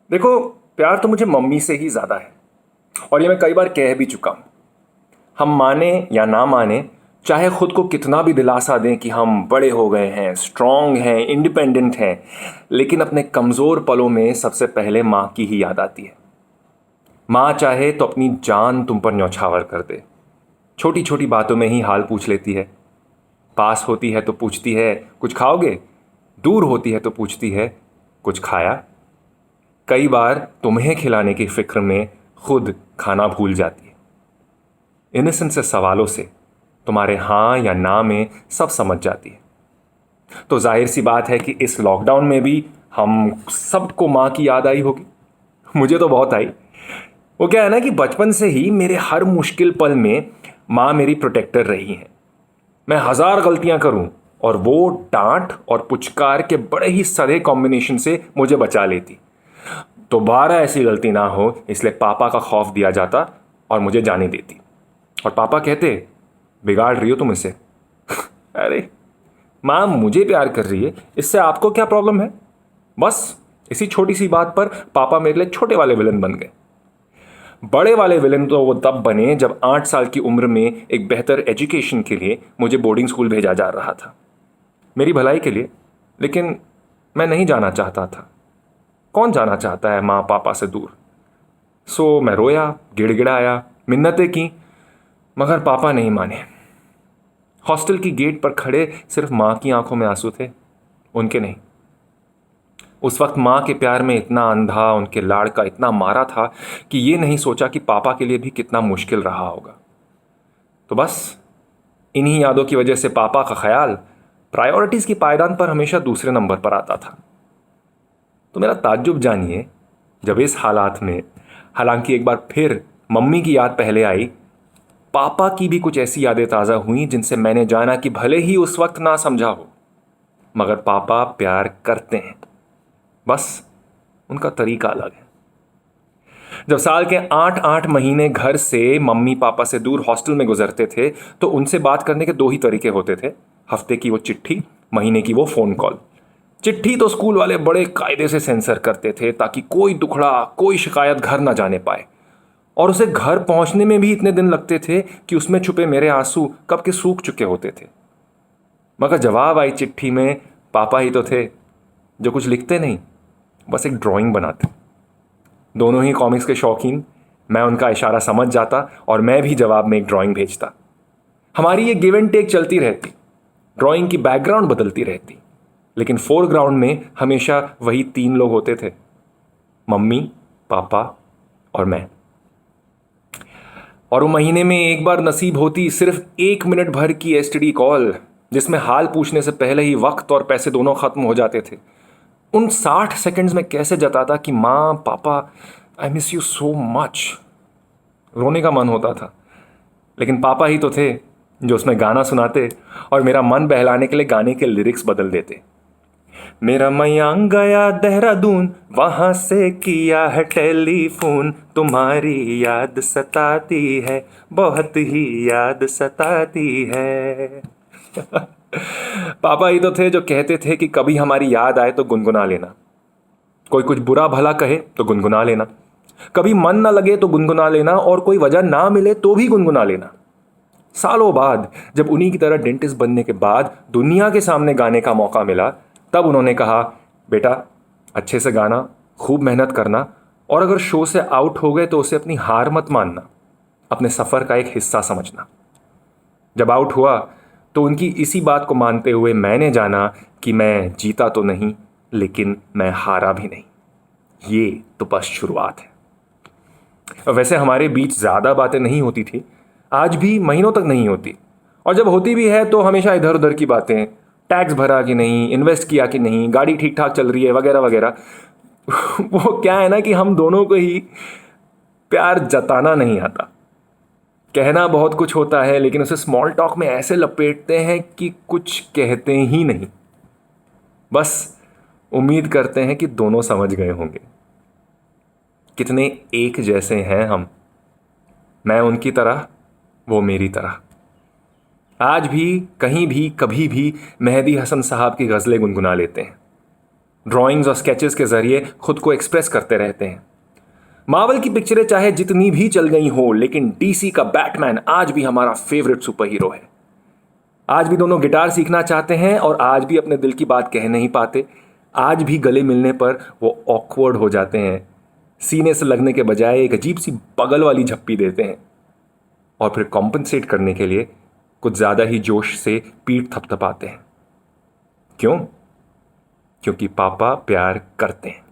देखो, प्यार तो मुझे मम्मी से ही ज़्यादा है। और ये मैं कई बार कह भी चुका हूँ। हम माने या ना माने, चाहे खुद को कितना भी दिलासा दें कि हम बड़े हो गए हैं, स्ट्रांग हैं, इंडिपेंडेंट हैं, लेकिन अपने कमज़ोर पलों में सबसे पहले माँ की ही याद आती है। माँ चाहे तो अपनी जान तुम पर न्यौछावर कर दे। छोटी छोटी बातों में ही हाल पूछ लेती है। पास होती है तो पूछती है, कुछ खाओगे? दूर होती है तो पूछती है, कुछ खाया? कई बार तुम्हें खिलाने की फिक्र में खुद खाना भूल जाती है। इनोसेंट से सवालों से तुम्हारे हाँ या ना में सब समझ जाती है। तो जाहिर सी बात है कि इस लॉकडाउन में भी हम सबको माँ की याद आई होगी। मुझे तो बहुत आई। वो क्या है ना कि बचपन से ही मेरे हर मुश्किल पल में माँ मेरी प्रोटेक्टर रही हैं। मैं हजार गलतियां करूं और वो डांट और पुचकार के बड़े ही सधे कॉम्बिनेशन से मुझे बचा लेती। दोबारा ऐसी गलती ना हो इसलिए पापा का खौफ दिया जाता और मुझे जाने देती। और पापा कहते, बिगाड़ रही हो तुम इसे। अरे माँ मुझे प्यार कर रही है, इससे आपको क्या प्रॉब्लम है? बस इसी छोटी सी बात पर पापा मेरे लिए छोटे वाले विलन बन गए। बड़े वाले विलन तो वो तब बने जब 8 साल की उम्र में एक बेहतर एजुकेशन के लिए मुझे बोर्डिंग स्कूल भेजा जा रहा था, मेरी भलाई के लिए। लेकिन मैं नहीं जाना चाहता था। कौन जाना चाहता है माँ पापा से दूर? सो मैं रोया, गिड़गिड़ाया, मिन्नतें की, मगर पापा नहीं माने। हॉस्टल की गेट पर खड़े सिर्फ माँ की आंखों में आंसू थे, उनके नहीं। उस वक्त माँ के प्यार में इतना अंधा, उनके लाड़ का इतना मारा था कि ये नहीं सोचा कि पापा के लिए भी कितना मुश्किल रहा होगा। तो बस इन्हीं यादों की वजह से पापा का ख्याल प्रायोरिटीज की पायदान पर हमेशा दूसरे नंबर पर आता था। तो मेरा ताज्जुब जानिए जब इस हालात में, हालांकि एक बार फिर मम्मी की याद पहले आई, पापा की भी कुछ ऐसी यादें ताज़ा हुई जिनसे मैंने जाना कि भले ही उस वक्त ना समझा हो, मगर पापा प्यार करते हैं। बस उनका तरीका अलग है। जब साल के 8 8 महीने घर से मम्मी पापा से दूर हॉस्टल में गुजरते थे तो उनसे बात करने के दो ही तरीके होते थे। हफ्ते की वो चिट्ठी, महीने की वो फोन कॉल। चिट्ठी तो स्कूल वाले बड़े कायदे से सेंसर करते थे ताकि कोई दुखड़ा, कोई शिकायत घर ना जाने पाए। और उसे घर पहुंचने में भी इतने दिन लगते थे कि उसमें छुपे मेरे आंसू कब के सूख चुके होते थे। मगर जवाब आई चिट्ठी में पापा ही तो थे, जो कुछ लिखते नहीं, बस एक ड्राइंग बनाते। दोनों ही कॉमिक्स के शौकीन, मैं उनका इशारा समझ जाता और मैं भी जवाब में एक ड्राइंग भेजता। हमारी ये गिव एंड टेक चलती रहती। ड्राइंग की बैकग्राउंड बदलती रहती, लेकिन फोरग्राउंड में हमेशा वही 3 लोग होते थे, मम्मी, पापा और मैं। और वो महीने में एक बार नसीब होती सिर्फ 1 मिनट भर की एसटीडी कॉल, जिसमें हाल पूछने से पहले ही वक्त और पैसे दोनों खत्म हो जाते थे। उन 60 सेकंड्स में कैसे जताता कि माँ पापा, I miss you so much. रोने का मन होता था, लेकिन पापा ही तो थे जो उसमें गाना सुनाते और मेरा मन बहलाने के लिए गाने के लिरिक्स बदल देते। मेरा मयांग गया देहरादून, वहां से किया है टेलीफोन, तुम्हारी याद सताती है, बहुत ही याद सताती है। पापा ही तो थे जो कहते थे कि कभी हमारी याद आए तो गुनगुना लेना। कोई कुछ बुरा भला कहे तो गुनगुना लेना, कभी मन ना लगे तो गुनगुना लेना, और कोई वजह ना मिले तो भी गुनगुना लेना। सालों बाद जब उन्हीं की तरह डेंटिस्ट बनने के बाद दुनिया के सामने गाने का मौका मिला, तब उन्होंने कहा, बेटा अच्छे से गाना, खूब मेहनत करना, और अगर शो से आउट हो गए तो उसे अपनी हार मत मानना, अपने सफ़र का एक हिस्सा समझना। जब आउट हुआ तो उनकी इसी बात को मानते हुए मैंने जाना कि मैं जीता तो नहीं, लेकिन मैं हारा भी नहीं। ये तो बस शुरुआत है। वैसे हमारे बीच ज़्यादा बातें नहीं होती थी, आज भी महीनों तक नहीं होती। और जब होती भी है तो हमेशा इधर उधर की बातें, टैक्स भरा कि नहीं, इन्वेस्ट किया कि नहीं, गाड़ी ठीक ठाक चल रही है, वगैरह वगैरह। वो क्या है ना कि हम दोनों को ही प्यार जताना नहीं आता। कहना बहुत कुछ होता है, लेकिन उसे स्मॉल टॉक में ऐसे लपेटते हैं कि कुछ कहते ही नहीं। बस उम्मीद करते हैं कि दोनों समझ गए होंगे। कितने एक जैसे हैं हम, मैं उनकी तरह, वो मेरी तरह। आज भी कहीं भी कभी भी मेहदी हसन साहब की गज़लें गुनगुना लेते हैं। ड्राइंग्स और स्केचेस के जरिए खुद को एक्सप्रेस करते रहते हैं। मार्वल की पिक्चरें चाहे जितनी भी चल गई हो, लेकिन डीसी का बैटमैन आज भी हमारा फेवरेट सुपर हीरो है। आज भी दोनों गिटार सीखना चाहते हैं और आज भी अपने दिल की बात कह नहीं पाते। आज भी गले मिलने पर वो ऑकवर्ड हो जाते हैं, सीने से लगने के बजाय एक अजीब सी बगल वाली झप्पी देते हैं और फिर कॉम्पनसेट करने के लिए कुछ ज्यादा ही जोश से पीठ थपथपाते हैं। क्यों? क्योंकि पापा प्यार करते हैं।